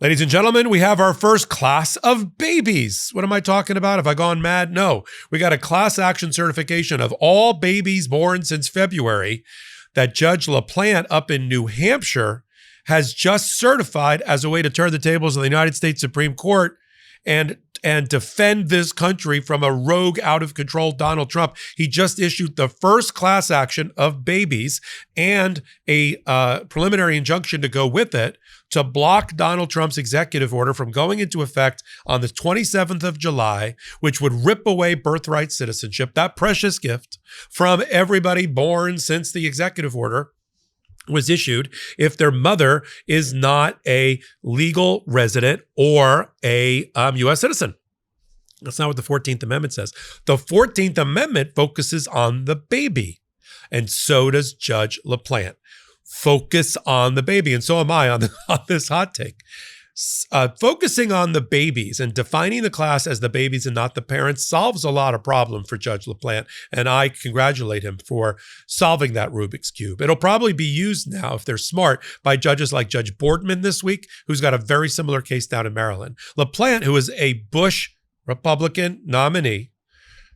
Ladies and gentlemen, we have our first class of babies. What am I talking about? Have I gone mad? No. We got a class action certification of all babies born since February that Judge LaPlante up in New Hampshire has just certified as a way to turn the tables of the United States Supreme Court and defend this country from a rogue, out-of-control Donald Trump. He just issued the first class action of babies and a preliminary injunction to go with it to block Donald Trump's executive order from going into effect on the 27th of July, which would rip away birthright citizenship, that precious gift, from everybody born since the executive order was issued if their mother is not a legal resident or a U.S. citizen. That's not what the 14th Amendment says. The 14th Amendment focuses on the baby, and so does Judge LaPlante. Focus on the baby, and so am I on this hot take. Focusing on the babies and defining the class as the babies and not the parents solves a lot of problem for Judge LaPlante, and I congratulate him for solving that Rubik's Cube. It'll probably be used now, if they're smart, by judges like Judge Boardman this week, who's got a very similar case down in Maryland. LaPlante, who is a Bush Republican nominee,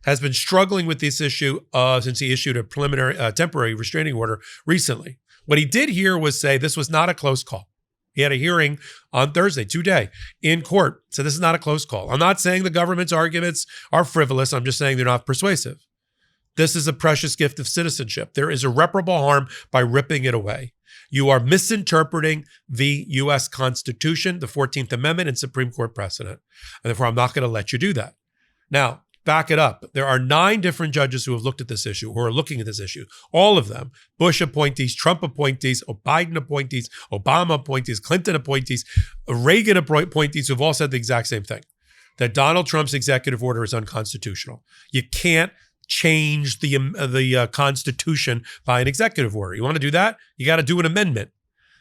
has been struggling with this issue since he issued a temporary restraining order recently. What he did here was say this was not a close call. He had a hearing on Thursday, today, in court. So this is not a close call. I'm not saying the government's arguments are frivolous. I'm just saying they're not persuasive. This is a precious gift of citizenship. There is irreparable harm by ripping it away. You are misinterpreting the U.S. Constitution, the 14th Amendment, and Supreme Court precedent. And therefore, I'm not going to let you do that. Now, back it up. There are 9 different judges who have looked at this issue, who are looking at this issue. All of them, Bush appointees, Trump appointees, Biden appointees, Obama appointees, Clinton appointees, Reagan appointees, who've all said the exact same thing, that Donald Trump's executive order is unconstitutional. You can't change the Constitution by an executive order. You want to do that? You got to do an amendment.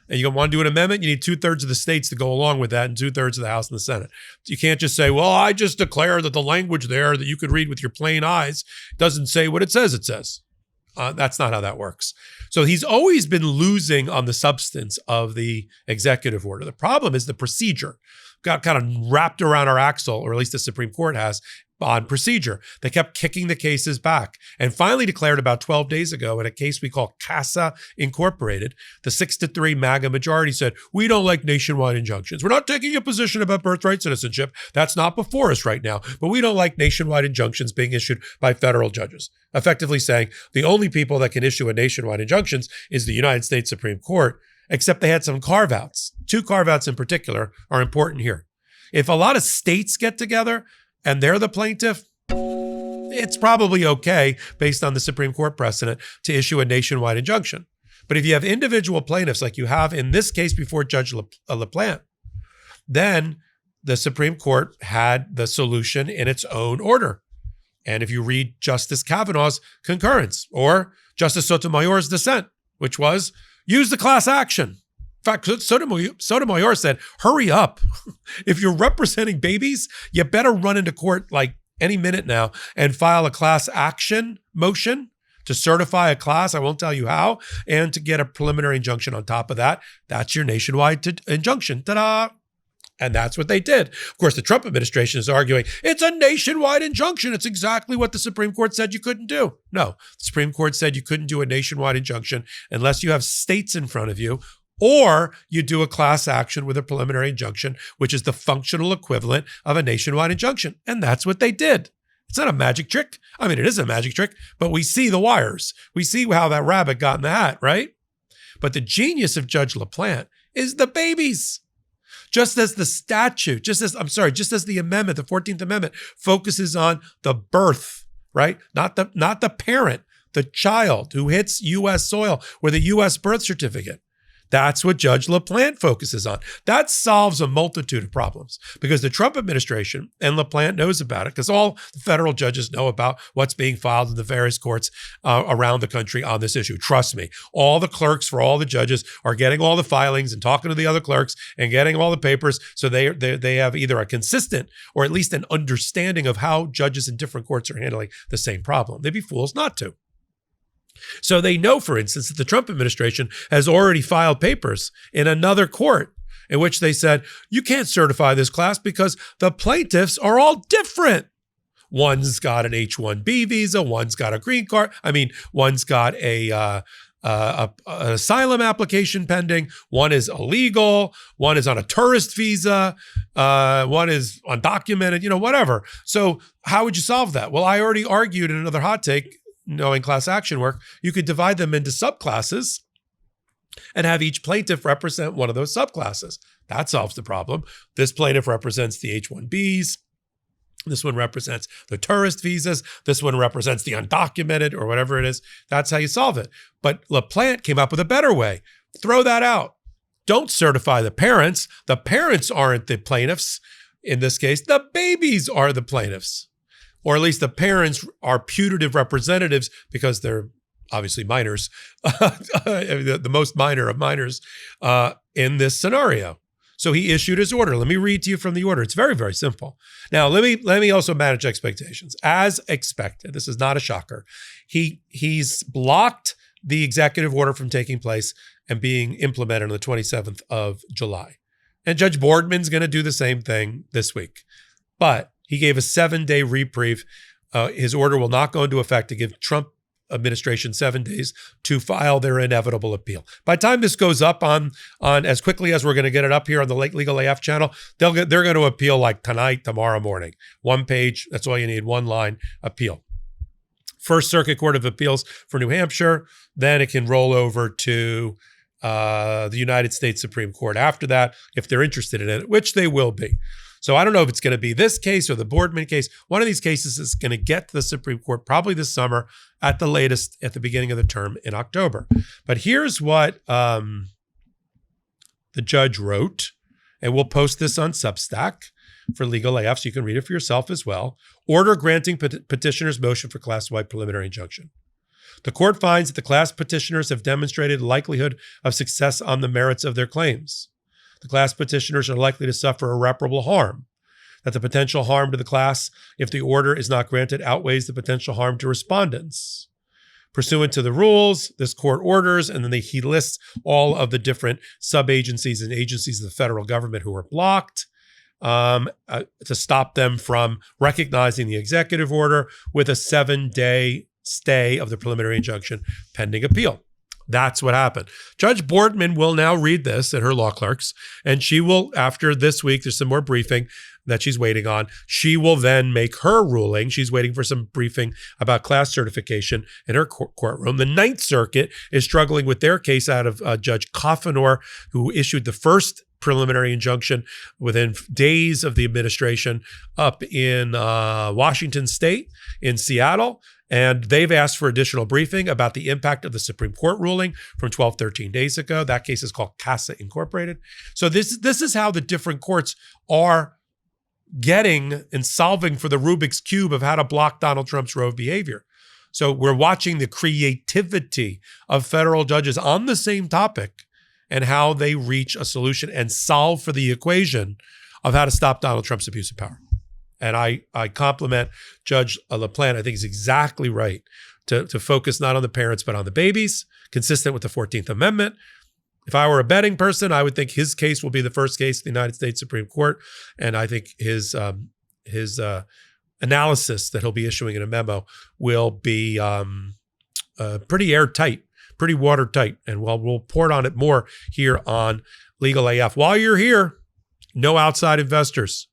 And you want to do an amendment, you need 2/3 of the states to go along with that and 2/3 of the House and the Senate. You can't just say, well, I just declare that the language there that you could read with your plain eyes doesn't say what it says it says. That's not how that works. So he's always been losing on the substance of the executive order. The problem is the procedure. Got kind of wrapped around our axle, or at least the Supreme Court has, on procedure. They kept kicking the cases back and finally declared about 12 days ago in a case we call CASA Incorporated, the 6-3 MAGA majority said, we don't like nationwide injunctions. We're not taking a position about birthright citizenship. That's not before us right now, but we don't like nationwide injunctions being issued by federal judges, effectively saying the only people that can issue a nationwide injunctions is the United States Supreme Court, except they had some carve-outs. 2 carve-outs in particular are important here. If a lot of states get together and they're the plaintiff, it's probably okay based on the Supreme Court precedent to issue a nationwide injunction. But if you have individual plaintiffs like you have in this case before Judge LaPlante, then the Supreme Court had the solution in its own order. And if you read Justice Kavanaugh's concurrence or Justice Sotomayor's dissent, which was use the class action. In fact, Sotomayor said, hurry up. If you're representing babies, you better run into court like any minute now and file a class action motion to certify a class. I won't tell you how, and to get a preliminary injunction on top of that. That's your nationwide injunction. Ta-da. And that's what they did. Of course, the Trump administration is arguing it's a nationwide injunction. It's exactly what the Supreme Court said you couldn't do. No, the Supreme Court said you couldn't do a nationwide injunction unless you have states in front of you, or you do a class action with a preliminary injunction, which is the functional equivalent of a nationwide injunction. And that's what they did. It's not a magic trick. I mean, it is a magic trick, but we see the wires. We see how that rabbit got in the hat, right? But the genius of Judge LaPlante is the babies. Just as the statute, just as the amendment, the 14th Amendment focuses on the birth, right? Not the parent, the child who hits U.S. soil with a U.S. birth certificate. That's what Judge LaPlante focuses on. That solves a multitude of problems because the Trump administration and LaPlante knows about it because all the federal judges know about what's being filed in the various courts around the country on this issue. Trust me, all the clerks for all the judges are getting all the filings and talking to the other clerks and getting all the papers so they have either a consistent or at least an understanding of how judges in different courts are handling the same problem. They'd be fools not to. So they know, for instance, that the Trump administration has already filed papers in another court in which they said, you can't certify this class because the plaintiffs are all different. One's got an H-1B visa, one's got a green card. One's got an asylum application pending. One is illegal. One is on a tourist visa. One is undocumented, whatever. So how would you solve that? Well, I already argued in another hot take, knowing class action work, you could divide them into subclasses and have each plaintiff represent one of those subclasses. That solves the problem. This plaintiff represents the H-1Bs. This one represents the tourist visas. This one represents the undocumented or whatever it is. That's how you solve it. But LaPlante came up with a better way. Throw that out. Don't certify the parents. The parents aren't the plaintiffs. In this case, the babies are the plaintiffs. Or at least the parents are putative representatives because they're obviously minors, the most minor of minors in this scenario. So he issued his order. Let me read to you from the order. It's very, very simple. Now, let me also manage expectations. As expected, this is not a shocker. He's blocked the executive order from taking place and being implemented on the 27th of July. And Judge Boardman's going to do the same thing this week. But he gave a 7-day reprieve. His order will not go into effect to give Trump administration 7 days to file their inevitable appeal. By the time this goes up on as quickly as we're going to get it up here on the Legal AF channel, they're going to appeal like tonight, tomorrow morning. 1 page, that's all you need, 1 line appeal. First Circuit Court of Appeals for New Hampshire, then it can roll over to the United States Supreme Court after that, if they're interested in it, which they will be. So I don't know if it's going to be this case or the Boardman case. One of these cases is going to get to the Supreme Court probably this summer, at the latest at the beginning of the term in October. But here's what the judge wrote, and we'll post this on Substack for Legal AF so you can read it for yourself as well. Order granting petitioner's motion for class-wide preliminary injunction. The court finds that the class petitioners have demonstrated likelihood of success on the merits of their claims. The class petitioners are likely to suffer irreparable harm, that the potential harm to the class, if the order is not granted, outweighs the potential harm to respondents. Pursuant to the rules, this court orders, and then he lists all of the different sub-agencies and agencies of the federal government who are blocked to stop them from recognizing the executive order with a 7-day stay of the preliminary injunction pending appeal. That's what happened. Judge Boardman will now read this at her law clerks, and she will, after this week, there's some more briefing that she's waiting on. She will then make her ruling. She's waiting for some briefing about class certification in her courtroom. The Ninth Circuit is struggling with their case out of Judge Coffenor, who issued the first preliminary injunction within days of the administration up in Washington State, in Seattle. And they've asked for additional briefing about the impact of the Supreme Court ruling from 13 days ago. That case is called CASA Incorporated. So this is how the different courts are getting and solving for the Rubik's Cube of how to block Donald Trump's Roe behavior. So we're watching the creativity of federal judges on the same topic and how they reach a solution and solve for the equation of how to stop Donald Trump's abuse of power. And I compliment Judge LaPlante. I think he's exactly right to focus not on the parents, but on the babies, consistent with the 14th Amendment. If I were a betting person, I would think his case will be the first case in the United States Supreme Court. And I think his analysis that he'll be issuing in a memo will be pretty airtight, pretty watertight. And we'll report on it more here on Legal AF. While you're here, no outside investors,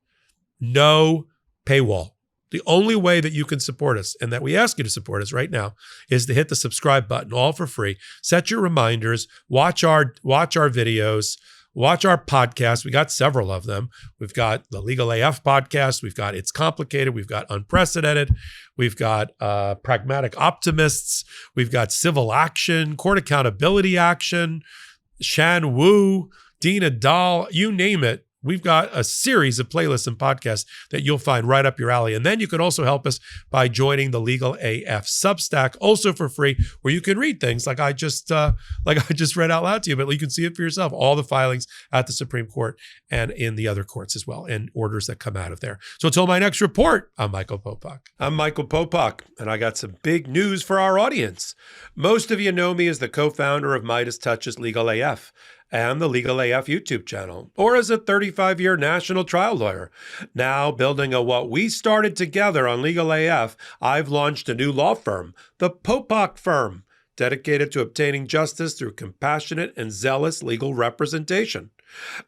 no paywall. The only way that you can support us and that we ask you to support us right now is to hit the subscribe button, all for free. Set your reminders, watch our videos, watch our podcasts. We got several of them. We've got the Legal AF podcast. We've got It's Complicated. We've got Unprecedented. We've got Pragmatic Optimists. We've got Civil Action, Court Accountability Action, Shan Wu, Dina Dahl, you name it. We've got a series of playlists and podcasts that you'll find right up your alley. And then you can also help us by joining the Legal AF Substack, also for free, where you can read things like I just read out loud to you, but you can see it for yourself. All the filings at the Supreme Court and in the other courts as well, and orders that come out of there. So until my next report, I'm Michael Popok. I'm Michael Popok, and I got some big news for our audience. Most of you know me as the co-founder of Midas Touch's Legal AF. and the Legal AF YouTube channel, or as a 35-year national trial lawyer. Now, building on what we started together on Legal AF, I've launched a new law firm, the Popok Firm, dedicated to obtaining justice through compassionate and zealous legal representation.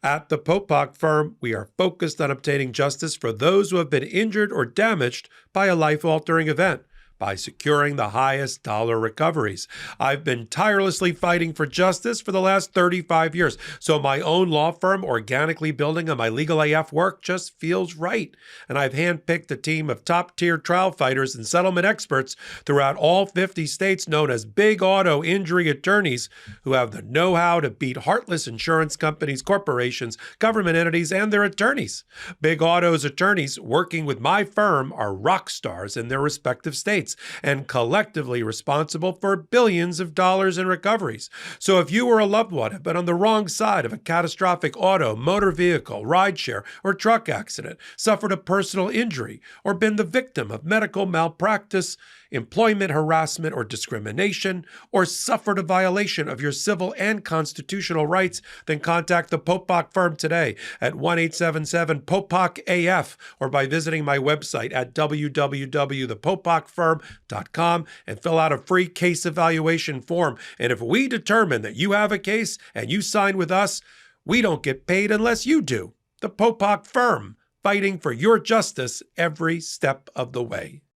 At the Popok Firm, we are focused on obtaining justice for those who have been injured or damaged by a life-altering event, by securing the highest dollar recoveries. I've been tirelessly fighting for justice for the last 35 years, so my own law firm organically building on my Legal AF work just feels right. And I've handpicked a team of top-tier trial fighters and settlement experts throughout all 50 states known as big auto injury attorneys who have the know-how to beat heartless insurance companies, corporations, government entities, and their attorneys. Big Auto's attorneys working with my firm are rock stars in their respective states, and collectively responsible for billions of dollars in recoveries. So if you or a loved one have been on the wrong side of a catastrophic auto, motor vehicle, rideshare, or truck accident, suffered a personal injury, or been the victim of medical malpractice, employment harassment or discrimination, or suffered a violation of your civil and constitutional rights, then contact the Popok Firm today at 1-877-POPOK-AF or by visiting my website at www.thepopokfirm.com and fill out a free case evaluation form. And if we determine that you have a case and you sign with us, we don't get paid unless you do. The Popok Firm, fighting for your justice every step of the way.